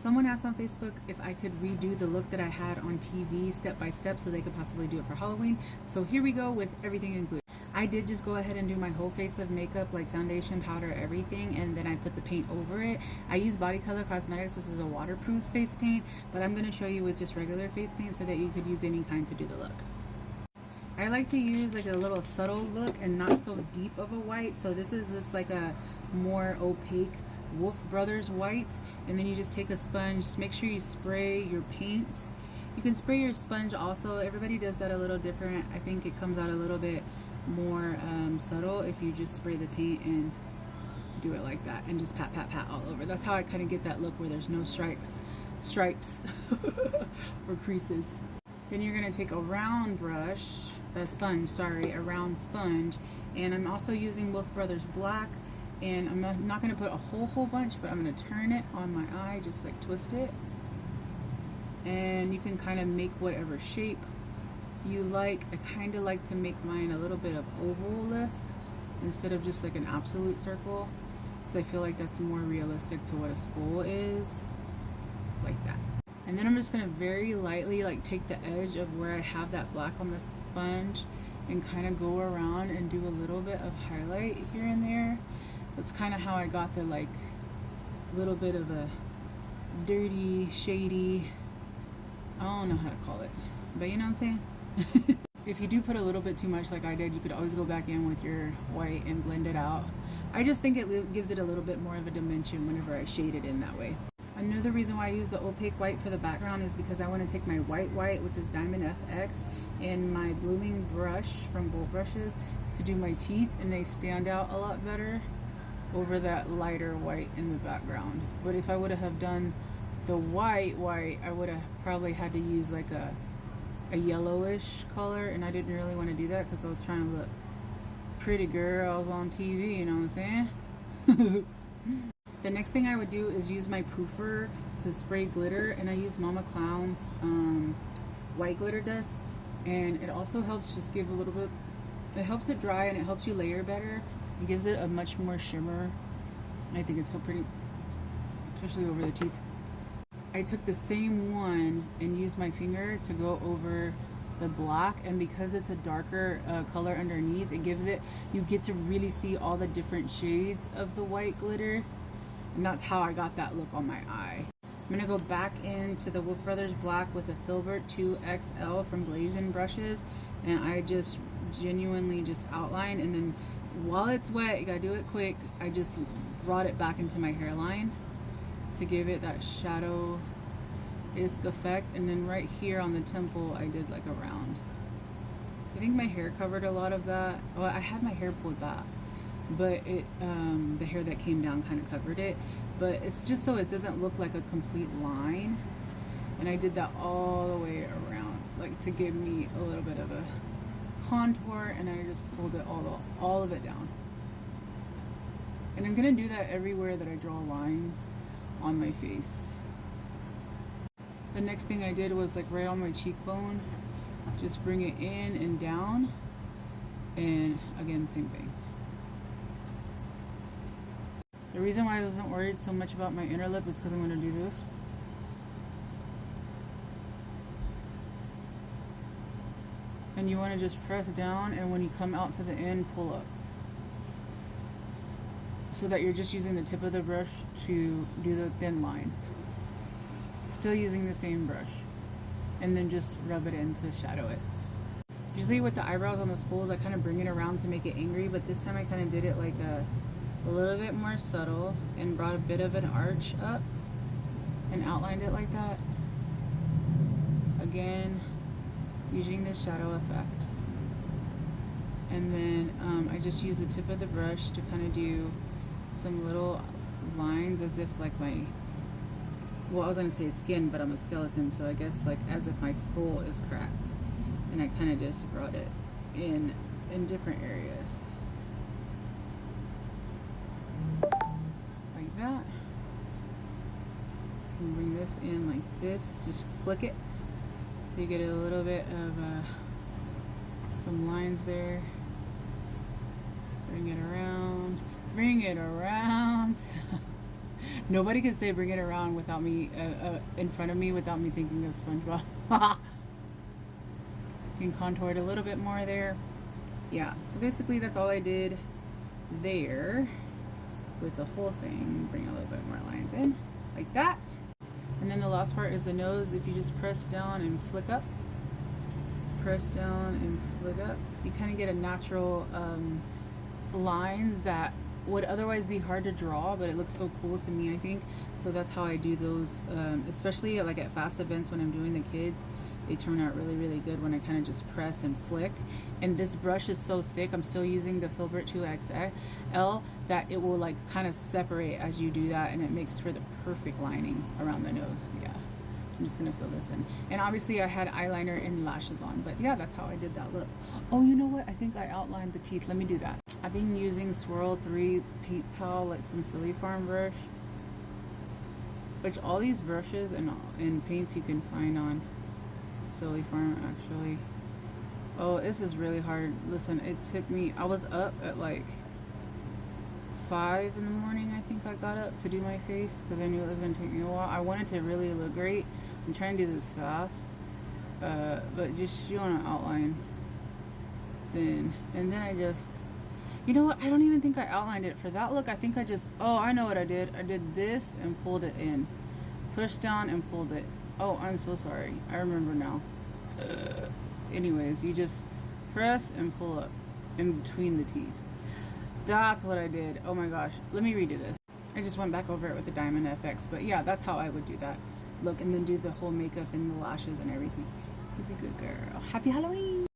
Someone asked on Facebook if I could redo the look that I had on TV step by step so they could possibly do it for Halloween. So here we go with everything included. I did just go ahead and do my whole face of makeup, like foundation, powder, everything, and then I put the paint over it. I use Body Color Cosmetics, which is a waterproof face paint, but I'm going to show you with just regular face paint so that you could use any kind to do the look. I like to use like a little subtle look and not so deep of a white, so this is just like a more opaque Wolf Brothers white, and then you just take a sponge. Just make sure you spray your paint. You can spray your sponge also. Everybody does that a little different. I think it comes out a little bit more subtle if you just spray the paint and do it like that and just pat pat pat all over. That's how I kind of get that look where there's no stripes or creases. Then you're going to take a round brush, a round sponge, and I'm also using Wolf Brothers black, and I'm not going to put a whole bunch, but I'm going to turn it on my eye, just like twist it, and you can kind of make whatever shape you like. I kind of like to make mine a little bit of oval-esque instead of just like an absolute circle, because I feel like that's more realistic to what a skull is, like that. And then I'm just gonna very lightly like take the edge of where I have that black on the sponge and kind of go around and do a little bit of highlight here and there. That's kind of how I got the like little bit of a dirty, shady, I don't know how to call it, but you know what I'm saying? If you do put a little bit too much like I did, you could always go back in with your white and blend it out. I just think it gives it a little bit more of a dimension whenever I shade it in that way. Another reason why I use the opaque white for the background is because I want to take my white, which is Diamond FX, and my blooming brush from Bolt Brushes to do my teeth, and they stand out a lot better over that lighter white in the background. But if I would have done the white, I would have probably had to use like a yellowish color, and I didn't really want to do that because I was trying to look pretty girls on TV, you know what I'm saying? The next thing I would do is use my poofer to spray glitter, and I use Mama Clown's white glitter dust, and it also helps just give a little bit, it helps it dry and it helps you layer better. It gives it a much more shimmer. I think it's so pretty, especially over the teeth. I took the same one and used my finger to go over the black, and because it's a darker color underneath, it gives it, you get to really see all the different shades of the white glitter, and that's how I got that look on my eye. I'm gonna go back into the Wolf Brothers black with a Filbert 2XL from Blazing Brushes, and I just genuinely just outline, and then while it's wet, you gotta do it quick, I just brought it back into my hairline to give it that shadow-esque effect. And then right here on the temple, I did like a round. I think my hair covered a lot of that. Well, I had my hair pulled back, but it the hair that came down kind of covered it. But it's just so it doesn't look like a complete line. And I did that all the way around, like to give me a little bit of a contour, and I just pulled it all of it down. And I'm gonna do that everywhere that I draw lines on my face. The next thing I did was like right on my cheekbone, just bring it in and down, and again, same thing. The reason why I wasn't worried so much about my inner lip is because I'm going to do this. And you want to just press down, and when you come out to the end, pull up. So that you're just using the tip of the brush to do the thin line. Still using the same brush. And then just rub it in to shadow it. Usually with the eyebrows on the skulls, I kind of bring it around to make it angry, but this time I kind of did it like a little bit more subtle and brought a bit of an arch up and outlined it like that. Again, using the shadow effect. And then I just use the tip of the brush to kind of do some little lines as if like my, well, I was going to say skin, but I'm a skeleton, so I guess like as if my skull is cracked. And I kind of just brought it in different areas. Like that. And bring this in like this, just flick it. So you get a little bit of some lines there. Bring it around. Bring it around. Nobody can say bring it around without me, in front of me without me thinking of SpongeBob. You can contour it a little bit more there. Yeah, so basically that's all I did there with the whole thing. Bring a little bit more lines in, like that. And then the last part is the nose. If you just press down and flick up, press down and flick up, you kind of get a natural lines that would otherwise be hard to draw, but it looks so cool to me, I think. So that's how I do those, especially like at fast events when I'm doing the kids. They turn out really, really good when I kind of just press and flick. And this brush is so thick, I'm still using the Filbert 2XL, that it will like kind of separate as you do that, and it makes for the perfect lining around the nose. Yeah, I'm just gonna fill this in. And obviously I had eyeliner and lashes on, but yeah, that's how I did that look. Oh, you know what? I think I outlined the teeth. Let me do that. I've been using Swirl 3 Paint Pal, like from Silly Farm brush, which all these brushes and paints you can find on Silly Farm, actually. Oh, this is really hard. Listen, it took me, I was up at like 5 in the morning, I think I got up to do my face, because I knew it was going to take me a while. I wanted to really look great. I'm trying to do this fast, but just you want to outline thin. And then I just, you know what, I don't even think I outlined it for that look. I think I just, oh, I know what I did. I did this and pulled it in. Pushed down and pulled it. Oh, I'm so sorry. I remember now. Anyways, you just press and pull up in between the teeth. That's what I did. Oh my gosh. Let me redo this. I just went back over it with the Diamond FX. But yeah, that's how I would do that look. And then do the whole makeup and the lashes and everything. You'd be good, girl. Happy Halloween!